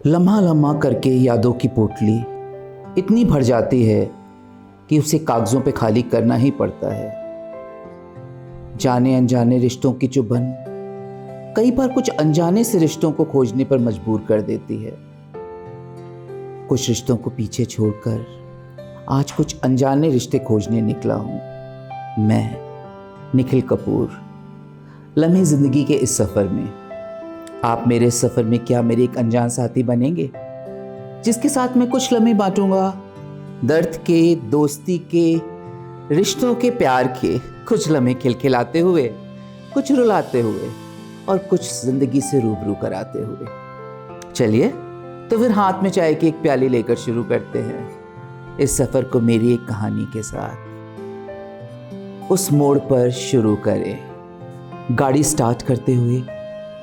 लम्हा लम्हा करके यादों की पोटली इतनी भर जाती है कि उसे कागज़ों पे खाली करना ही पड़ता है। जाने अनजाने रिश्तों की चुभन कई बार कुछ अनजाने से रिश्तों को खोजने पर मजबूर कर देती है। कुछ रिश्तों को पीछे छोड़कर आज कुछ अनजाने रिश्ते खोजने निकला हूँ। मैं निखिल कपूर, लम्हे ज़िंदगी के इस सफ़र में। आप मेरे सफ़र में क्या मेरे एक अनजान साथी बनेंगे, जिसके साथ मैं कुछ लम्हे बांटूंगा, दर्द के, दोस्ती के, रिश्तों के, प्यार के। कुछ लम्हे खिलखिलाते हुए, कुछ रुलाते हुए और कुछ ज़िंदगी से रूबरू कराते हुए। चलिए तो फिर हाथ में चाय की एक प्याली लेकर शुरू करते हैं इस सफ़र को मेरी एक कहानी के साथ। उस मोड़ पर शुरू करें। गाड़ी स्टार्ट करते हुए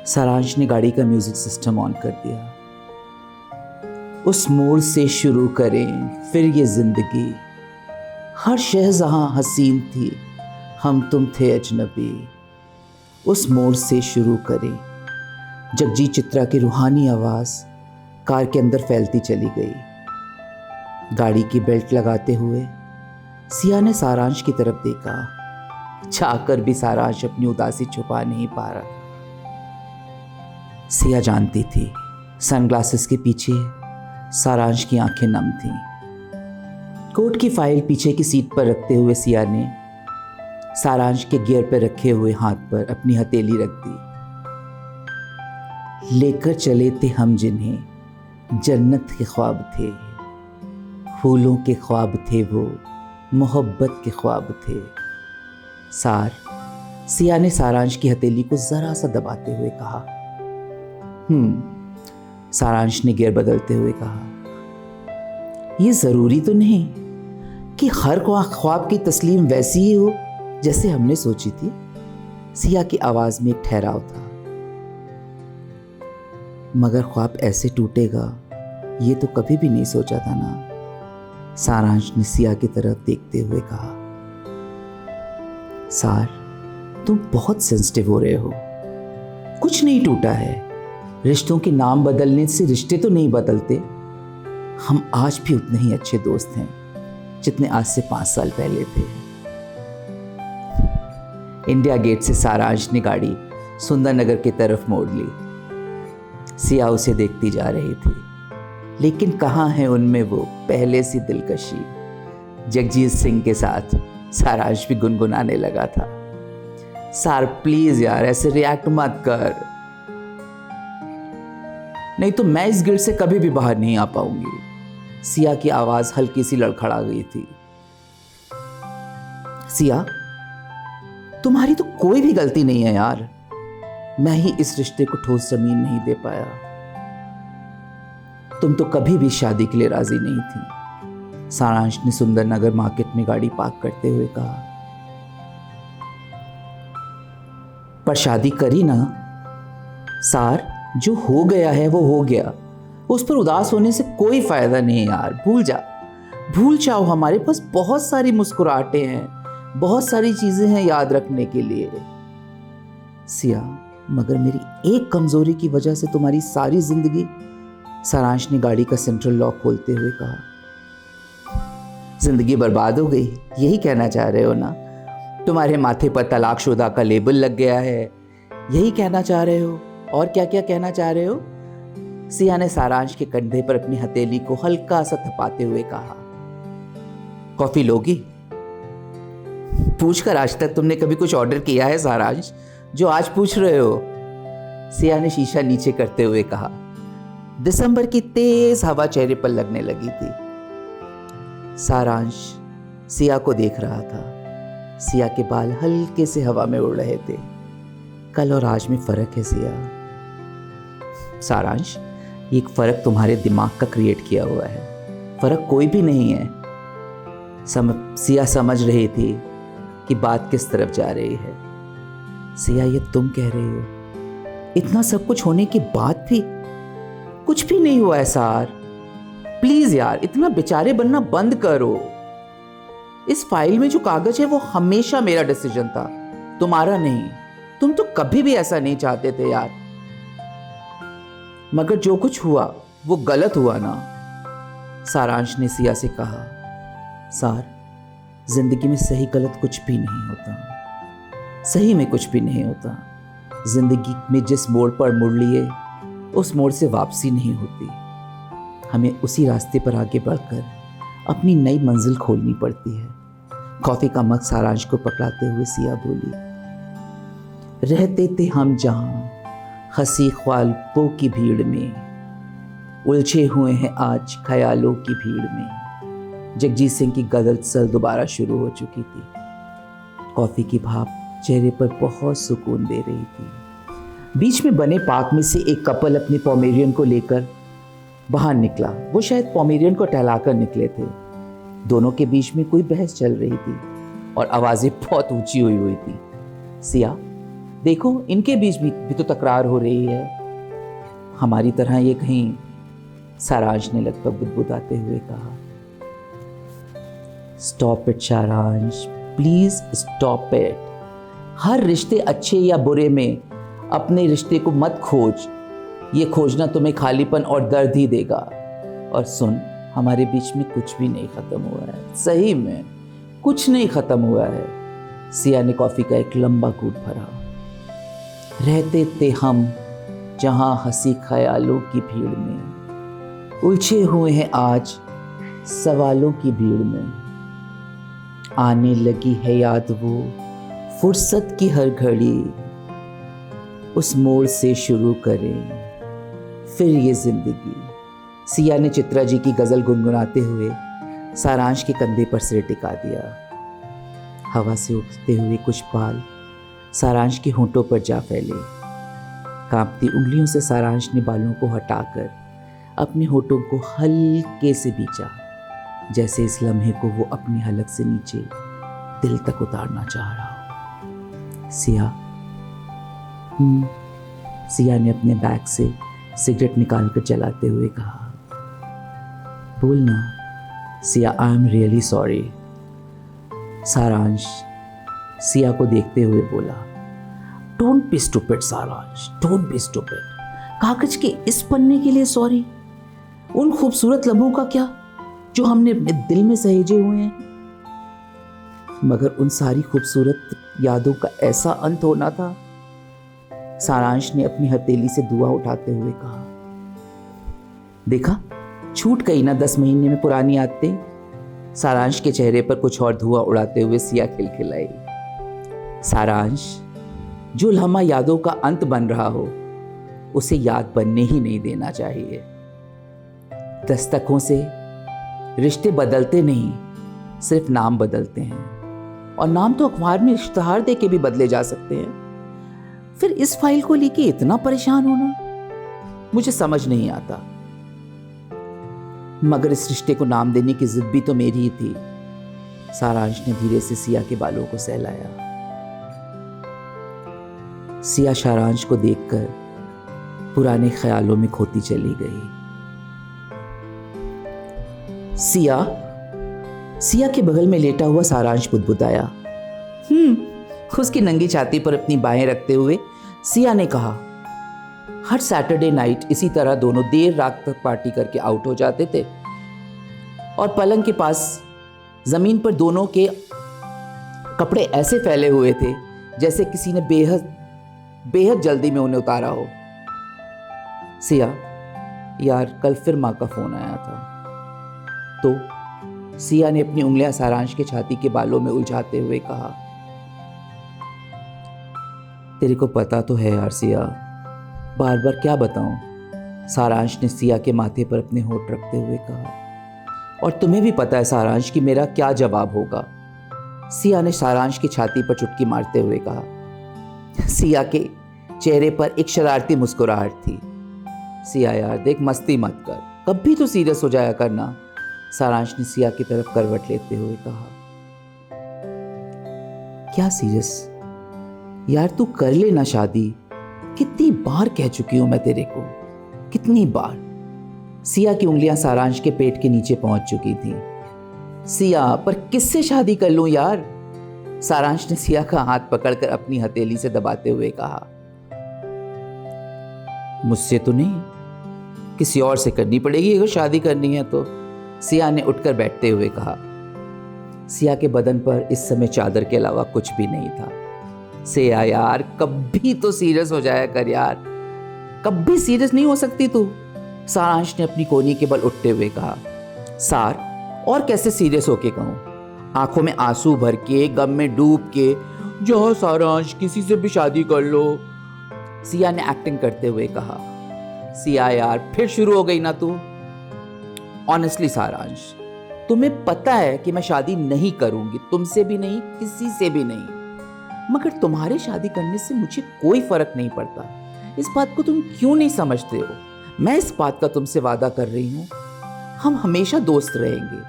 सारांश ने गाड़ी का म्यूजिक सिस्टम ऑन कर दिया। उस मोड़ से शुरू करें फिर ये जिंदगी, हर शहजहां हसीन थी, हम तुम थे अजनबी। उस मोड़ से शुरू करें। जगजीत चित्रा की रूहानी आवाज़ कार के अंदर फैलती चली गई। गाड़ी की बेल्ट लगाते हुए सिया ने सारांश की तरफ देखा। चाहकर भी सारांश अपनी उदासी छुपा नहीं पा रहा। सिया जानती थी सनग्लासेस के पीछे सारांश की आंखें नम थीं। कोट की फाइल पीछे की सीट पर रखते हुए सिया ने सारांश के गियर पर रखे हुए हाथ पर अपनी हथेली रख दी। लेकर चले थे हम जिन्हें जन्नत के ख्वाब थे, फूलों के ख्वाब थे वो, मोहब्बत के ख्वाब थे। सिया ने सारांश की हथेली को जरा सा दबाते हुए कहा। सारांश ने गियर बदलते हुए कहा, यह जरूरी तो नहीं कि हर ख्वाब की तस्लीम वैसी ही हो जैसे हमने सोची थी। सिया की आवाज में एक ठहराव था। मगर ख्वाब ऐसे टूटेगा ये तो कभी भी नहीं सोचा था ना। सारांश ने सिया की तरफ देखते हुए कहा। तुम बहुत सेंसिटिव हो रहे हो। कुछ नहीं टूटा है। रिश्तों के नाम बदलने से रिश्ते तो नहीं बदलते। हम आज भी उतने ही अच्छे दोस्त हैं जितने आज से 5 साल पहले थे। इंडिया गेट से सारांश ने गाड़ी सुंदर नगर की तरफ मोड़ ली। सिया उसे देखती जा रही थी, लेकिन कहाँ है उनमें वो पहले सी दिलकशी। जगजीत सिंह के साथ सारांश भी गुनगुनाने लगा था। प्लीज यार ऐसे रिएक्ट मत कर, नहीं तो मैं इस गिल्ड से कभी भी बाहर नहीं आ पाऊंगी। सिया की आवाज हल्की सी लड़खड़ा गई थी। सिया, तुम्हारी तो कोई भी गलती नहीं है यार। मैं ही इस रिश्ते को ठोस जमीन नहीं दे पाया। तुम तो कभी भी शादी के लिए राजी नहीं थी। सारांश ने सुंदर नगर मार्केट में गाड़ी पार्क करते हुए कहा। पर शादी करी ना। जो हो गया है वो हो गया। उस पर उदास होने से कोई फायदा नहीं यार। भूल जाओ। हमारे पास बहुत सारी मुस्कुराहटें हैं, बहुत सारी चीजें हैं याद रखने के लिए। सिया, मगर मेरी एक कमजोरी की वजह से तुम्हारी सारी जिंदगी। सारांश ने गाड़ी का सेंट्रल लॉक खोलते हुए कहा। जिंदगी बर्बाद हो गई, यही कहना चाह रहे हो ना? तुम्हारे माथे पर तलाकशुदा का लेबल लग गया है, यही कहना चाह रहे हो? और क्या क्या कहना चाह रहे हो? सिया ने सारांश के कंधे पर अपनी हथेली को हल्का सा थपाते हुए कहा। कॉफी लोगी? पूछकर आज तक तुमने कभी कुछ ऑर्डर किया है सारांश, जो आज पूछ रहे हो? सिया ने शीशा नीचे करते हुए कहा। दिसंबर की तेज हवा चेहरे पर लगने लगी थी। सारांश सिया को देख रहा था। सिया के बाल हल्के से हवा में उड़ रहे थे। कल और आज में फर्क है सिया। सारांश, ये एक फर्क तुम्हारे दिमाग का क्रिएट किया हुआ है, फर्क कोई भी नहीं है। सिया समझ रही थी कि बात किस तरफ जा रही है। सिया, ये तुम कह रही हो? इतना सब कुछ होने के बाद भी कुछ भी नहीं हुआ है प्लीज यार, इतना बेचारे बनना बंद करो। इस फाइल में जो कागज है वो हमेशा मेरा डिसीजन था, तुम्हारा नहीं। तुम तो कभी भी ऐसा नहीं चाहते थे यार। मगर जो कुछ हुआ वो गलत हुआ ना, सारांश ने सिया से कहा। सार, जिंदगी में सही गलत कुछ भी नहीं होता, सही में कुछ भी नहीं होता। जिंदगी में जिस मोड़ पर मुड़ लिए उस मोड़ से वापसी नहीं होती। हमें उसी रास्ते पर आगे बढ़कर अपनी नई मंजिल खोलनी पड़ती है। कॉफी का मग सारांश को पकड़ाते हुए सिया बोली, रहते थे हम जहां हंसी ख्वाबों की भीड़ में, उलझे हुए हैं आज ख्यालों की भीड़ में। जगजीत सिंह की गजल सल दोबारा शुरू हो चुकी थी। कॉफी की भाप चेहरे पर बहुत सुकून दे रही थी। बीच में बने पार्क में से एक कपल अपने पोमेरियन को लेकर बाहर निकला। वो शायद पोमेरियन को टहलाकर निकले थे। दोनों के बीच में कोई बहस चल रही थी और आवाजें बहुत ऊंची हुई थी। सिया, देखो इनके बीच भी तो तकरार हो रही है, हमारी तरह ये कहीं, सारांश ने लगभग बुदबुदाते हुए कहा। स्टॉप इट सारांश, प्लीज स्टॉप इट। हर रिश्ते अच्छे या बुरे में अपने रिश्ते को मत खोज, ये खोजना तुम्हें खालीपन और दर्द ही देगा। और सुन, हमारे बीच में कुछ भी नहीं खत्म हुआ है, सही में कुछ नहीं खत्म हुआ है। सिया ने कॉफी का एक लंबा घूंट भरा। रहते थे हम जहां हंसी ख्यालों की भीड़ में, उलझे हुए हैं आज सवालों की भीड़ में। आने लगी है याद वो फुर्सत की हर घड़ी, उस मोड़ से शुरू करें फिर ये जिंदगी। सिया ने चित्रा जी की गजल गुनगुनाते हुए सारांश के कंधे पर सिर टिका दिया। हवा से उठते हुए कुछ बाल सारांश के होंठों पर जा फैले। कांपती उंगलियों से सारांश ने बालों को हटाकर अपने होंठों को हल्के से बीचा, जैसे इस लम्हे को वो अपनी हलक से नीचे दिल तक उतारना चाह रहा हो। सिया, सिया ने अपने बैग से सिगरेट निकालकर जलाते हुए कहा। बोलना Siya, I am really sorry. सारांश सिया को देखते हुए बोला, डोंट बी स्टूपिड सारांश, डोंट बी स्टूपिड। कागज के इस पन्ने के लिए सॉरी? उन खूबसूरत लम्हों का क्या जो हमने अपने दिल में सहेजे हुए हैं? मगर उन सारी खूबसूरत यादों का ऐसा अंत होना था। सारांश ने अपनी हथेली से धुआं उठाते हुए कहा। देखा, छूट गई ना 10 महीने में पुरानी आदतें। सारांश के चेहरे पर कुछ और धुआं उड़ाते हुए सिया खिलखिलाई। सारांश, जो लम्हा यादों का अंत बन रहा हो उसे याद बनने ही नहीं देना चाहिए। दस्तकों से रिश्ते बदलते नहीं, सिर्फ नाम बदलते हैं, और नाम तो अखबार में इश्तहार दे के भी बदले जा सकते हैं। फिर इस फाइल को लेके इतना परेशान होना मुझे समझ नहीं आता। मगर इस रिश्ते को नाम देने की जिद भी तो मेरी ही थी। सारांश ने धीरे से सिया के बालों को सहलाया। सिया सारांश को देखकर पुराने ख्यालों में खोती चली गई। सिया के बगल में लेटा हुआ सारांश बुदबुदाया। उसकी नंगी छाती पर अपनी बाहें रखते हुए सिया ने कहा, हर सैटरडे नाइट इसी तरह दोनों देर रात तक पार्टी करके आउट हो जाते थे और पलंग के पास जमीन पर दोनों के कपड़े ऐसे फैले हुए थे जैसे किसी ने बेहद जल्दी में उन्हें उतारा हो। सिया, यार कल फिर माँ का फोन आया था। तो सिया ने अपनी उंगलियां सारांश के छाती के बालों में उलझाते हुए कहा, तेरे को पता तो है यार सिया, बार बार क्या बताऊं। सारांश ने सिया के माथे पर अपने होंठ रखते हुए कहा। और तुम्हें भी पता है सारांश कि मेरा क्या जवाब होगा। सिया ने सारांश की छाती पर चुटकी मारते हुए कहा। सिया के चेहरे पर एक शरारती मुस्कुराहट थी। सिया यार देख, मस्ती मत कर, कभी तो सीरियस हो जाया करना। सारांश ने सिया की तरफ करवट लेते हुए कहा। क्या सीरियस यार, तू कर लेना शादी। कितनी बार कह चुकी हूं मैं तेरे को, कितनी बार। सिया की उंगलियां सारांश के पेट के नीचे पहुंच चुकी थी। सिया, पर किससे शादी कर लूं यार? सारांश ने सिया का हाथ पकड़कर अपनी हथेली से दबाते हुए कहा। मुझसे तो नहीं, किसी और से करनी पड़ेगी अगर शादी करनी है तो, सिया ने उठकर बैठते हुए कहा। सिया के बदन पर इस समय चादर के अलावा कुछ भी नहीं था। सिया यार, कभी तो सीरियस हो जाया कर यार, कभी सीरियस नहीं हो सकती तू? सारांश ने अपनी कोहनी के बल उठते हुए कहा। सार, और कैसे सीरियस होके कहूँ? आंखों में आंसू भर के, गम में डूब के, जाओ सारांश, किसी से भी शादी कर लो, सिया ने एक्टिंग करते हुए कहा। सिया यार, फिर शुरू हो गई ना तू? ऑनेस्टली सारांश, तुम्हें पता है कि मैं शादी नहीं करूंगी, तुमसे भी नहीं, किसी से भी नहीं, मगर तुम्हारे शादी करने से मुझे कोई फर्क नहीं पड़ता। इस बात को तुम क्यों नहीं समझते हो? मैं इस बात का तुमसे वादा कर रही हूं, हम हमेशा दोस्त रहेंगे,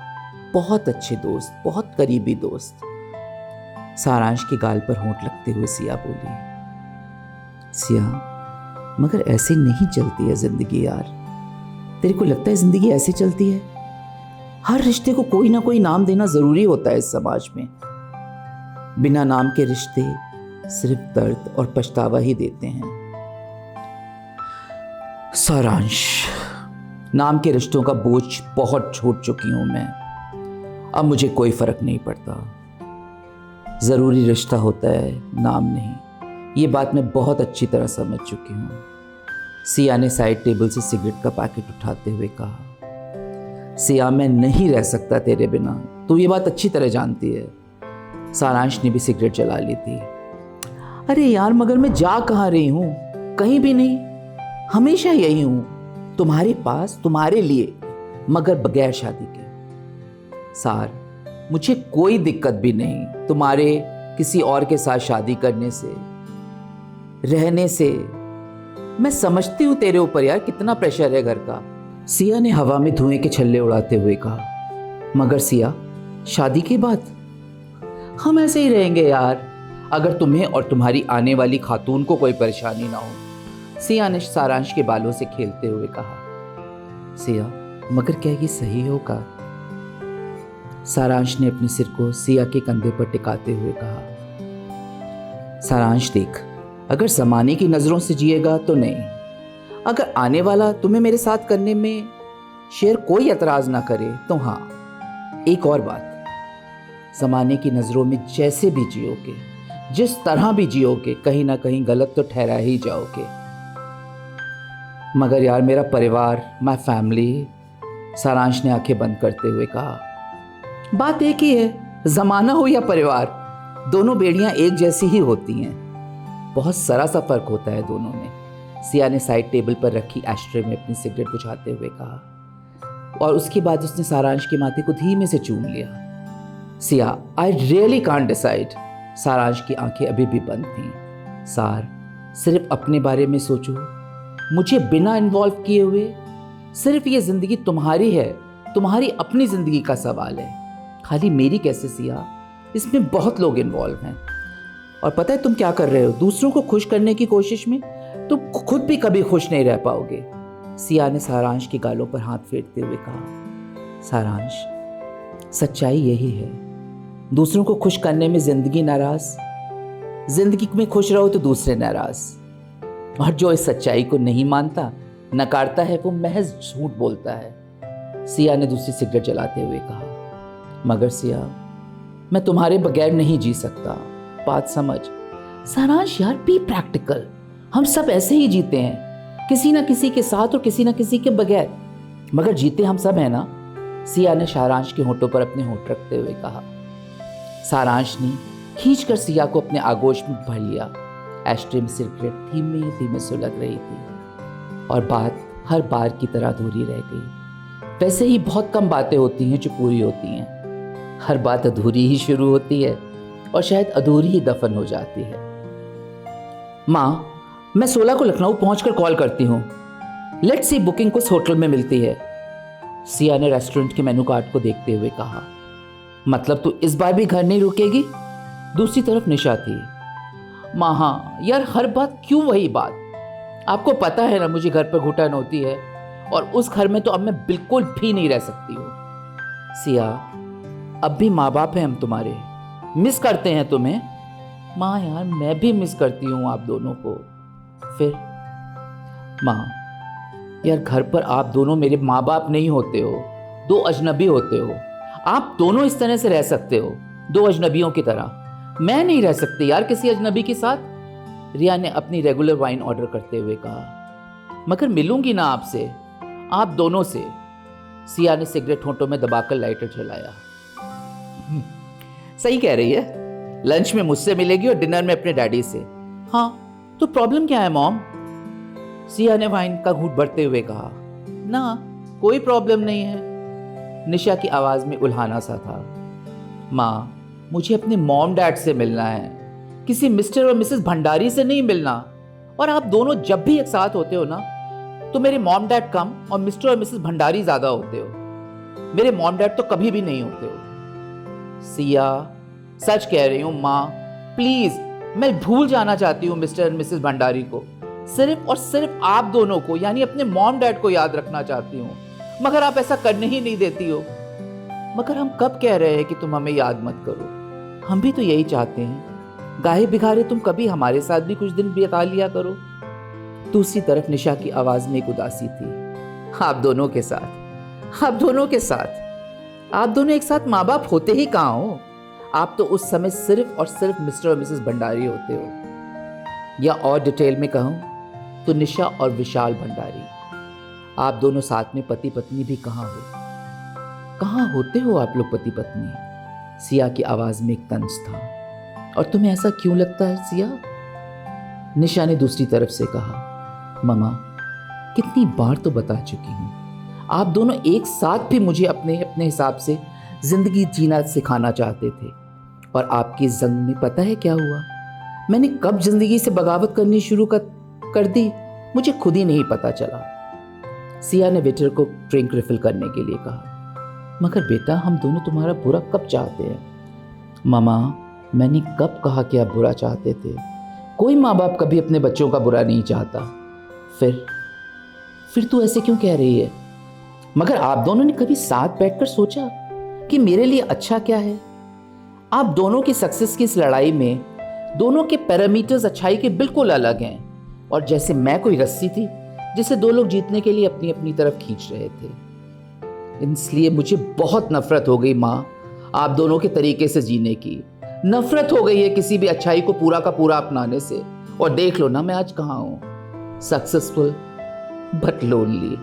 बहुत अच्छे दोस्त, बहुत करीबी दोस्त। सारांश की गाल पर होंठ लगते हुए सिया बोली। सिया, मगर ऐसे नहीं चलती है जिंदगी यार। तेरे को लगता है जिंदगी ऐसे चलती है? हर रिश्ते को कोई ना कोई नाम देना जरूरी होता है इस समाज में। बिना नाम के रिश्ते सिर्फ दर्द और पछतावा ही देते हैं। सारांश, नाम के रिश्तों का बोझ बहुत छोड़ चुकी हूं मैं, अब मुझे कोई फर्क नहीं पड़ता। जरूरी रिश्ता होता है, नाम नहीं। ये बात मैं बहुत अच्छी तरह समझ चुकी हूं। सिया ने साइड टेबल से सिगरेट का पैकेट उठाते हुए कहा। सिया, मैं नहीं रह सकता तेरे बिना, तू ये बात अच्छी तरह जानती है। सारांश ने भी सिगरेट जला ली थी। अरे यार, मगर मैं जा कहाँ रही हूँ? कहीं भी नहीं, हमेशा यही हूँ, तुम्हारे पास, तुम्हारे लिए, मगर बगैर शादी के। सार, मुझे कोई दिक्कत भी नहीं तुम्हारे किसी और के साथ शादी करने से, रहने से। मैं समझती हूं तेरे ऊपर यार कितना प्रेशर है घर का। सिया ने हवा में धुएं के छल्ले उड़ाते हुए कहा। मगर सिया, शादी के बाद हम ऐसे ही रहेंगे यार, अगर तुम्हें और तुम्हारी आने वाली खातून को कोई परेशानी ना हो। सिया ने सारांश के बालों से खेलते हुए कहा। सिया, मगर क्या ये सही होगा? सारांश ने अपने सिर को सिया के कंधे पर टिकाते हुए कहा। सारांश देख, अगर ज़माने की नज़रों से जिएगा तो नहीं, अगर आने वाला तुम्हें मेरे साथ करने में शेर कोई एतराज़ ना करे तो हाँ। एक और बात, ज़माने की नज़रों में जैसे भी जियोगे, जिस तरह भी जियोगे, कहीं ना कहीं गलत तो ठहरा ही जाओगे। मगर यार, मेरा परिवार, माय फैमिली, सारांश ने आंखें बंद करते हुए कहा। बात एक ही है, ज़माना हो या परिवार, दोनों बेड़ियां एक जैसी ही होती हैं, बहुत सारा सा फर्क होता है दोनों में। सिया ने साइड टेबल पर रखी एस्ट्रे में अपनी सिगरेट बुझाते हुए कहा, और उसके बाद उसने सारांश के माथे को धीमे से चूम लिया। Siya, I really can't decide. सारांश की आंखें अभी भी बंद थीं। सार, सिर्फ अपने बारे में सोचो, मुझे बिना इन्वॉल्व किए हुए। सिर्फ ये जिंदगी तुम्हारी है, तुम्हारी अपनी जिंदगी का सवाल है, खाली मेरी कैसे सिया? इसमें बहुत लोग इन्वॉल्व हैं। और पता है तुम क्या कर रहे हो? दूसरों को खुश करने की कोशिश में तुम खुद भी कभी खुश नहीं रह पाओगे। सिया ने सारांश की गालों पर हाथ फेरते हुए कहा। सारांश, सच्चाई यही है, दूसरों को खुश करने में जिंदगी नाराज, जिंदगी में खुश रहो तो दूसरे नाराज। और जो इस सच्चाई को नहीं मानता, नकारता है, वो महज झूठ बोलता है। सिया ने दूसरी सिगरेट जलाते हुए कहा। मगर सिया, मैं तुम्हारे बगैर नहीं जी सकता, बात समझ। सारांश यार, बी प्रैक्टिकल, हम सब ऐसे ही जीते हैं, किसी ना किसी के साथ और किसी ना किसी के बगैर, मगर जीते हम सब हैं ना। सिया ने सारांश के होंठों पर अपने होंठ रखते हुए कहा। सारांश ने खींचकर सिया को अपने आगोश में भर लिया। एस्ट्रे में सिगरेट धीमे धीमे सुलग रही थी और बात हर बार की तरह अधूरी रह गई। वैसे ही बहुत कम बातें होती हैं जो पूरी होती हैं, हर बात अधूरी ही शुरू होती है और शायद अधूरी ही दफन हो जाती है। माँ, मैं 16 को लखनऊ पहुंचकर कॉल करती हूँ, लेट्स सी बुकिंग किस होटल में मिलती है। सिया ने रेस्टोरेंट के मेनू कार्ड को देखते हुए कहा। मतलब तू इस बार भी घर नहीं रुकेगी? दूसरी तरफ निशा थी। माँ, हाँ यार, हर बात क्यों वही बात? आपको पता है ना मुझे घर पर घुटन होती है, और उस घर में तो अब मैं बिल्कुल भी नहीं रह सकती हूँ। सिया, अब भी माँ बाप हैं हम तुम्हारे, मिस करते हैं तुम्हें। माँ यार, मैं भी मिस करती हूँ आप दोनों को। फिर माँ, यार घर पर आप दोनों मेरे माँ बाप नहीं होते हो, दो अजनबी होते हो। आप दोनों इस तरह से रह सकते हो, दो अजनबियों की तरह। मैं नहीं रह सकती यार किसी अजनबी के साथ। रिया ने अपनी रेगुलर वाइन ऑर्डर करते हुए कहा। मगर मिलूंगी ना आपसे, आप दोनों से। सिया ने सिगरेट होंठों में दबाकर लाइटर जलाया। सही कह रही है, लंच में मुझसे मिलेगी और डिनर में अपने डैडी से। हाँ तो प्रॉब्लम क्या है मॉम? सिया ने वाइन का घूंट भरते हुए कहा। ना, कोई प्रॉब्लम नहीं है। निशा की आवाज में उल्हाना सा था। माँ, मुझे अपने मॉम डैड से मिलना है, किसी मिस्टर और मिसेस भंडारी से नहीं मिलना। और आप दोनों जब भी एक साथ होते हो ना, तो मेरे मॉम डैड कम और मिस्टर और मिसेस भंडारी ज्यादा होते हो। मेरे मॉम डैड तो कभी भी नहीं होते हो। सिया, सच कह रही हूँ माँ, प्लीज। मैं भूल जाना चाहती हूँ मिस्टर और मिसेस भंडारी को। सिर्फ और सिर्फ आप दोनों को, यानी अपने मॉम डैड को याद रखना चाहती हूँ। मगर आप ऐसा करने ही नहीं देती हो। मगर हम कब कह रहे हैं कि तुम हमें याद मत करो? हम भी तो यही चाहते हैं, गाहे बिगारे तुम कभी हमारे साथ भी कुछ दिन बिता लिया करो। दूसरी तरफ निशा की आवाज में एक उदासी थी। आप दोनों के साथ, आप दोनों के साथ, आप दोनों एक साथ माँ बाप होते ही कहाँ हो? आप तो उस समय सिर्फ और सिर्फ मिस्टर और मिसेस भंडारी होते हो। या और डिटेल में कहूँ तो निशा और विशाल भंडारी। आप दोनों साथ में पति पत्नी भी कहाँ हो? कहाँ होते हो आप लोग पति पत्नी? सिया की आवाज में एक तंज था। और तुम्हें ऐसा क्यों लगता है सिया? निशा ने दूसरी तरफ से कहा। ममा, कितनी बार तो बता चुकी हूँ, आप दोनों एक साथ भी मुझे अपने अपने हिसाब से जिंदगी जीना सिखाना चाहते थे। और आपकी जंग में पता है क्या हुआ? मैंने कब जिंदगी से बगावत करनी शुरू कर दी, मुझे खुद ही नहीं पता चला। सिया ने वेटर को ड्रिंक रिफिल करने के लिए कहा। मगर बेटा, हम दोनों तुम्हारा बुरा कब चाहते हैं? मामा, मैंने कब कहा कि आप बुरा चाहते थे? कोई माँ बाप कभी अपने बच्चों का बुरा नहीं चाहता। फिर तू ऐसे क्यों कह रही है? मगर आप दोनों ने कभी साथ बैठकर सोचा कि मेरे लिए अच्छा क्या है? आप दोनों की सक्सेस की इस लड़ाई में दोनों के पैरामीटर्स अच्छाई के बिल्कुल अलग हैं। और जैसे मैं कोई रस्सी थी जिसे दो लोग जीतने के लिए अपनी अपनी तरफ खींच रहे थे। इसलिए मुझे बहुत नफरत हो गई माँ, आप दोनों के तरीके से जीने की। नफरत हो गई है किसी भी अच्छाई को पूरा का पूरा अपनाने से। और देख लो ना मैं आज कहाँ हूँ, सक्सेसफुल बट लोनली।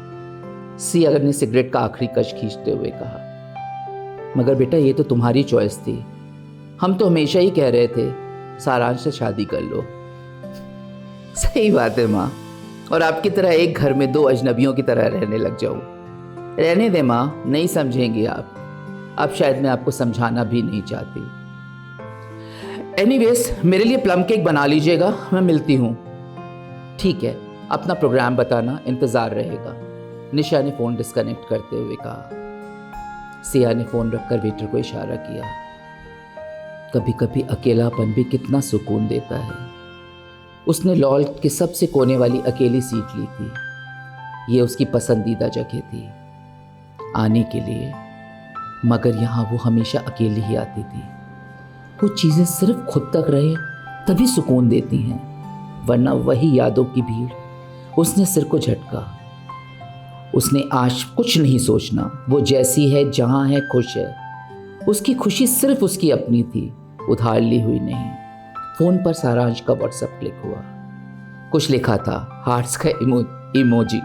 सिया ने सिगरेट का आखिरी कश खींचते हुए कहा। मगर बेटा, ये तो तुम्हारी चॉइस थी। हम तो हमेशा ही कह रहे थे सारांश से शादी कर लो। सही बात है माँ, और आपकी तरह एक घर में दो अजनबियों की तरह रहने लग जाऊं। रहने दे माँ, नहीं समझेंगी आप। अब शायद मैं आपको समझाना भी नहीं चाहती। एनीवेज, मेरे लिए प्लम केक बना लीजिएगा, मैं मिलती हूँ। ठीक है, अपना प्रोग्राम बताना, इंतजार रहेगा। निशा ने फोन डिस्कनेक्ट करते हुए कहा। सिया ने फोन रखकर वेटर को इशारा किया। कभी कभी अकेलापन भी कितना सुकून देता है। उसने लॉल के सबसे कोने वाली अकेली सीट ली थी। ये उसकी पसंदीदा जगह थी आने के लिए। मगर यहाँ वो हमेशा अकेली ही आती थी। वो चीज़ें सिर्फ खुद तक रहे तभी सुकून देती हैं, वरना वही यादों की भीड़। उसने सिर को झटका। उसने आज कुछ नहीं सोचना, वो जैसी है, जहाँ है, खुश है। उसकी खुशी सिर्फ उसकी अपनी थी, उधार ली हुई नहीं। फोन पर सारांश का व्हाट्सएप क्लिक हुआ। कुछ लिखा था, हार्ट्स का इमोजी।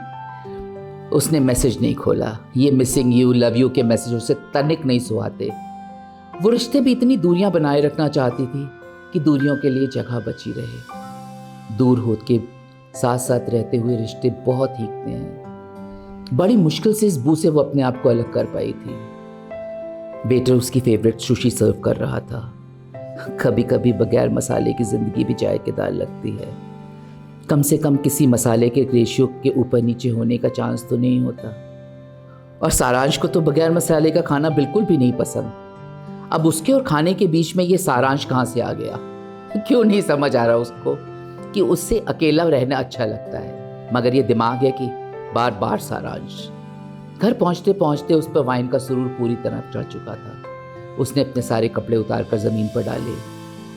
उसने मैसेज नहीं खोला। ये मिसिंग यू, लव यू के मैसेज उसे तनिक नहीं सुहाते। वो रिश्ते भी इतनी दूरियां बनाए रखना चाहती थी कि दूरियों के लिए जगह बची रहे। दूर होत के साथ साथ रहते हुए रिश्ते बहुत हीकते हैं। बड़ी मुश्किल से इस बू से वो अपने आप को अलग कर पाई थी। वेटर उसकी फेवरेट सुशी सर्व कर रहा था। कभी कभी बगैर मसाले की जिंदगी भी जायकेदार लगती है। कम से कम किसी मसाले के रेशियो के ऊपर नीचे होने का चांस तो नहीं होता। और सारांश को तो बगैर मसाले का खाना बिल्कुल भी नहीं पसंद। अब उसके और खाने के बीच में ये सारांश कहाँ से आ गया? क्यों नहीं समझ आ रहा उसको कि उससे अकेला रहना अच्छा लगता है। मगर ये दिमाग है कि बार बार सारांश। घर पहुंचते पहुंचते उस पर वाइन का सुरूर पूरी तरह चढ़ चुका था। उसने अपने सारे कपड़े उतार कर जमीन पर डाले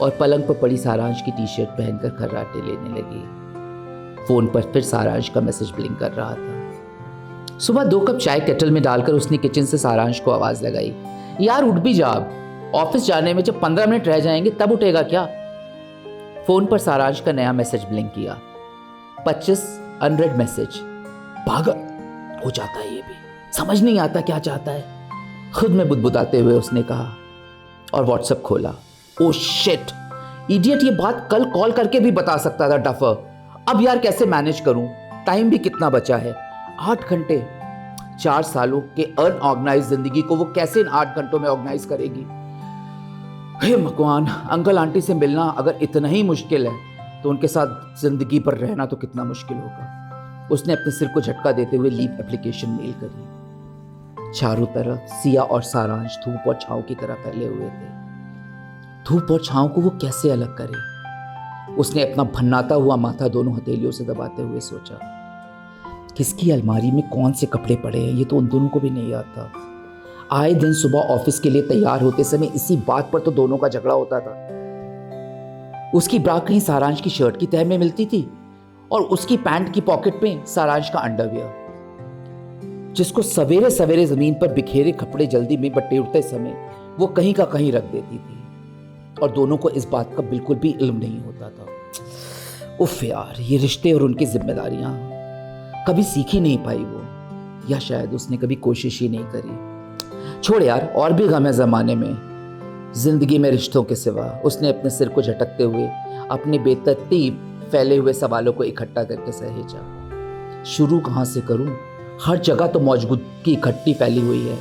और पलंग पर पड़ी सारांश की टी शर्ट पहनकर खर्राटे लेने लगी। फोन पर फिर सारांश का मैसेज ब्लिंक कर रहा था। सुबह 2 कप चाय केटल में डालकर उसने किचन से सारांश को आवाज लगाई, यार उठ भी जा, ऑफिस जाने में जब 15 मिनट रह जाएंगे तब उठेगा क्या। फोन पर सारांश का नया मैसेज ब्लिंक किया, 25 अनरेड मैसेज। पागल हो जाता है ये भी, समझ नहीं आता क्या चाहता है, खुद में बुदबुदाते हुए उसने कहा और व्हाट्सएप खोला। ओ शिट, इडियट, ये बात कल कॉल करके भी बता सकता था डफर। अब यार कैसे मैनेज करूं, टाइम भी कितना बचा है, 8 घंटे। 4 सालों के अनऑर्गेनाइज जिंदगी को वो कैसे इन 8 घंटों में ऑर्गेनाइज करेगी। हे भगवान, अंकल आंटी से मिलना अगर इतना ही मुश्किल है तो उनके साथ जिंदगी पर रहना तो कितना मुश्किल होगा। उसने अपने सिर को झटका देते हुए लीव एप्लीकेशन मेल करी। चारों तरफ सिया और सारांश धूप और छांव की तरह फैले हुए थे। धूप और छांव को वो कैसे अलग करे। उसने अपना भन्नाता हुआ माथा दोनों हथेलियों से दबाते हुए सोचा, किसकी अलमारी में कौन से कपड़े पड़े हैं ये तो उन दोनों को भी नहीं याद था। आए दिन सुबह ऑफिस के लिए तैयार होते समय इसी बात पर तो दोनों का झगड़ा होता था। उसकी ब्रा कहीं सारांश की शर्ट की तह में मिलती थी और उसकी पैंट की पॉकेट में सारांश का अंडरवियर, जिसको सवेरे सवेरे जमीन पर बिखेरे कपड़े जल्दी में बटेरते समय वो कहीं का कहीं रख देती थी और दोनों को इस बात का बिल्कुल भी इल्म नहीं होता था। उफ यार, ये रिश्ते और उनकी जिम्मेदारियां कभी सीख ही नहीं पाई वो, या शायद उसने कभी कोशिश ही नहीं करी। छोड़ यार, और भी गम है ज़माने में, जिंदगी में रिश्तों के सिवा। उसने अपने सिर को झटकते हुए अपने बेतरतीब फैले हुए सवालों को इकट्ठा करके सहेजा। शुरू कहाँ से करूं, हर जगह तो मौजूदगी इकट्ठी फैली हुई है।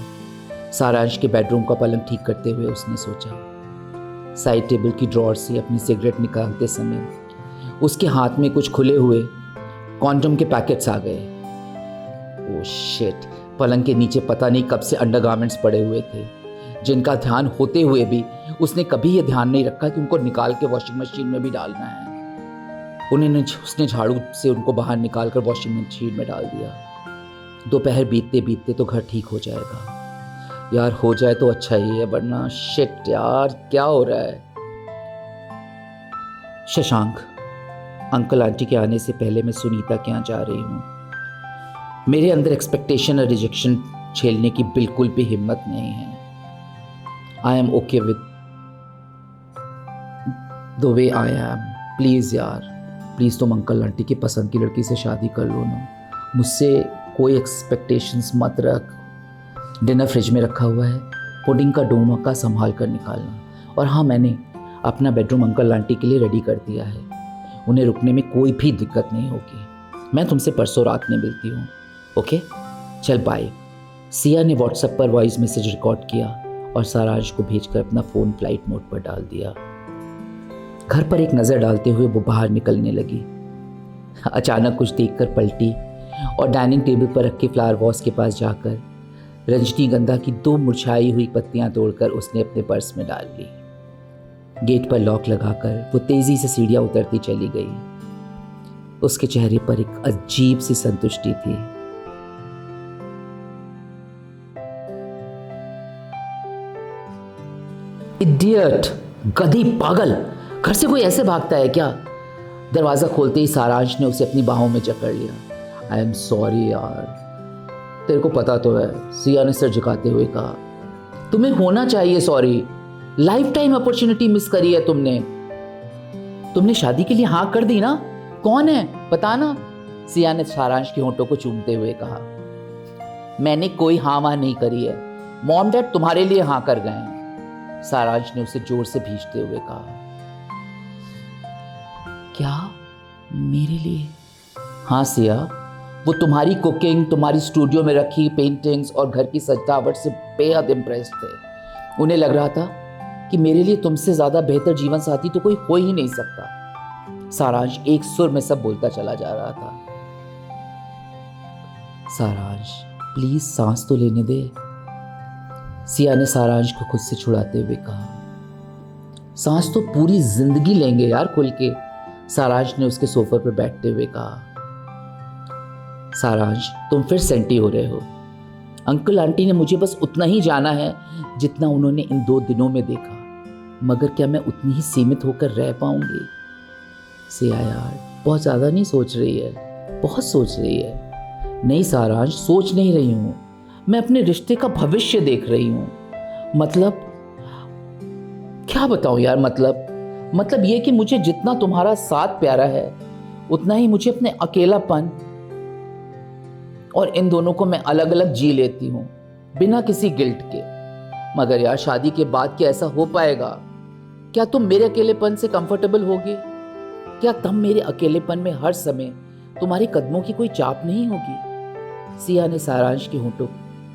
सारांश के बेडरूम का पलंग ठीक करते हुए उसने सोचा। साइड टेबल की ड्रॉअर से अपनी सिगरेट निकालते समय उसके हाथ में कुछ खुले हुए कॉन्डम के पैकेट्स आ गए। ओह शिट, पलंग के नीचे पता नहीं कब से अंडरगारमेंट्स पड़े हुए थे, जिनका ध्यान होते हुए भी उसने कभी ये ध्यान नहीं रखा कि उनको निकाल के वॉशिंग मशीन में भी डालना है। उसने झाड़ू से उनको बाहर निकाल कर वॉशिंग मशीन में डाल दिया। दोपहर बीतते बीतते तो घर ठीक हो जाएगा। यार हो जाए तो अच्छा ही है, वरना शिट यार क्या हो रहा है। शशांक, अंकल आंटी के आने से पहले मैं सुनीता के यहाँ जा रही हूँ। मेरे अंदर एक्सपेक्टेशन और रिजेक्शन झेलने की बिल्कुल भी हिम्मत नहीं है। I am okay with the way I am. Please यार, प्लीज़ तुम अंकल आंटी की पसंद की लड़की से शादी कर लो ना। मुझसे कोई एक्सपेक्टेशंस मत रख। डिनर फ्रिज में रखा हुआ है, पुडिंग का डो का संभाल कर निकालना। और हाँ, मैंने अपना बेडरूम अंकल आंटी के लिए रेडी कर दिया है, उन्हें रुकने में कोई भी दिक्कत नहीं होगी। मैं तुमसे परसों रात में मिलती हूँ, ओके? चल बाय। सिया ने व्हाट्सएप पर वॉइस मैसेज रिकॉर्ड किया और सारांश को भेजकर अपना फ़ोन फ्लाइट मोड पर डाल दिया। घर पर एक नज़र डालते हुए वो बाहर निकलने लगी। अचानक कुछ देखकर पलटी और डाइनिंग टेबल पर रखे फ्लावर वॉस के पास जाकर रजनीगंधा की 2 मुरझाई हुई पत्तियां तोड़कर उसने अपने पर्स में डाल ली। गेट पर लॉक लगाकर वो तेजी से सीढ़ियां उतरती चली गई। उसके चेहरे पर एक अजीब सी संतुष्टि थी। इडियट, गधी, पागल, घर से कोई ऐसे भागता है क्या? दरवाजा खोलते ही सारांश ने उसे अपनी बाहों में जकड़ लिया। आई एम सॉरी यार, तेरे को पता तो है, सिया ने सिर झुकाते हुए कहा। तुम्हें होना चाहिए sorry, life time opportunity miss करी है तुमने शादी के लिए हाँ कर दी ना। कौन है बताना, सिया ने सारांश के होंठों को चूमते हुए कहा। मैंने कोई हाँ वहाँ नहीं करी है, मॉम डैड तुम्हारे लिए हाँ कर गए हैं, सारांश ने उसे जोर से भींचते हुए कहा। क्या मेरे लिए? हाँ सिया, वो तुम्हारी कुकिंग, तुम्हारी स्टूडियो में रखी पेंटिंग्स और घर की सजावट से बेहद इम्प्रेस थे। उन्हें लग रहा था कि मेरे लिए तुमसे ज़्यादा बेहतर जीवन साथी तो कोई हो ही नहीं सकता। सारांश एक सुर में सब बोलता चला जा रहा था। सारांश प्लीज सांस तो लेने दे, सिया ने सारांश को खुद से छुड़ाते हुए कहा। सांस तो पूरी जिंदगी लेंगे यार खुल के, सारांश ने उसके सोफे पर बैठते हुए कहा। सारांश तुम फिर सेंटी हो रहे हो। अंकल आंटी ने मुझे बस उतना ही जाना है जितना उन्होंने इन 2 दिनों में देखा, मगर क्या मैं उतनी ही सीमित होकर रह पाऊंगी? सिया यार बहुत ज़्यादा नहीं सोच रही है, बहुत सोच रही है। नहीं सारांश, सोच नहीं रही हूँ, मैं अपने रिश्ते का भविष्य देख रही हूँ। मतलब क्या बताऊँ यार, मतलब ये कि मुझे जितना तुम्हारा साथ प्यारा है उतना ही मुझे अपने अकेलापन, और इन दोनों को मैं अलग अलग जी लेती हूँ बिना किसी गिल्ट के। मगर यार शादी के बाद क्या ऐसा हो पाएगा? क्या तुम मेरे अकेलेपन से कंफर्टेबल होगी? क्या तब मेरे अकेलेपन में हर समय तुम्हारे कदमों की कोई चाप नहीं होगी? सिया ने सारांश के होंठों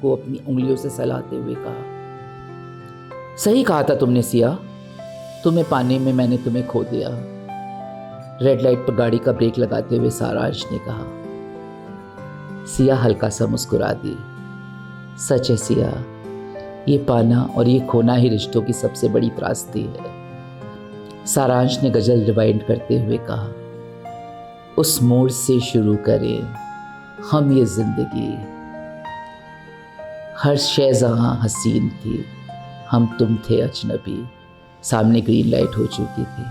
को अपनी उंगलियों से सहलाते हुए कहा। सही कहा था तुमने सिया, तुम्हें पाने में मैंने तुम्हें खो दिया। रेड लाइट पर गाड़ी का ब्रेक लगाते हुए सारांश ने कहा। सिया हल्का सा मुस्कुरा दी। सच है सिया, ये पाना और ये खोना ही रिश्तों की सबसे बड़ी त्रासदी है। सारांश ने गजल रिवाइंड करते हुए कहा। उस मोड़ से शुरू करें हम ये जिंदगी, हर शय जहां हसीन थी, हम तुम थे अजनबी। सामने ग्रीन लाइट हो चुकी थी।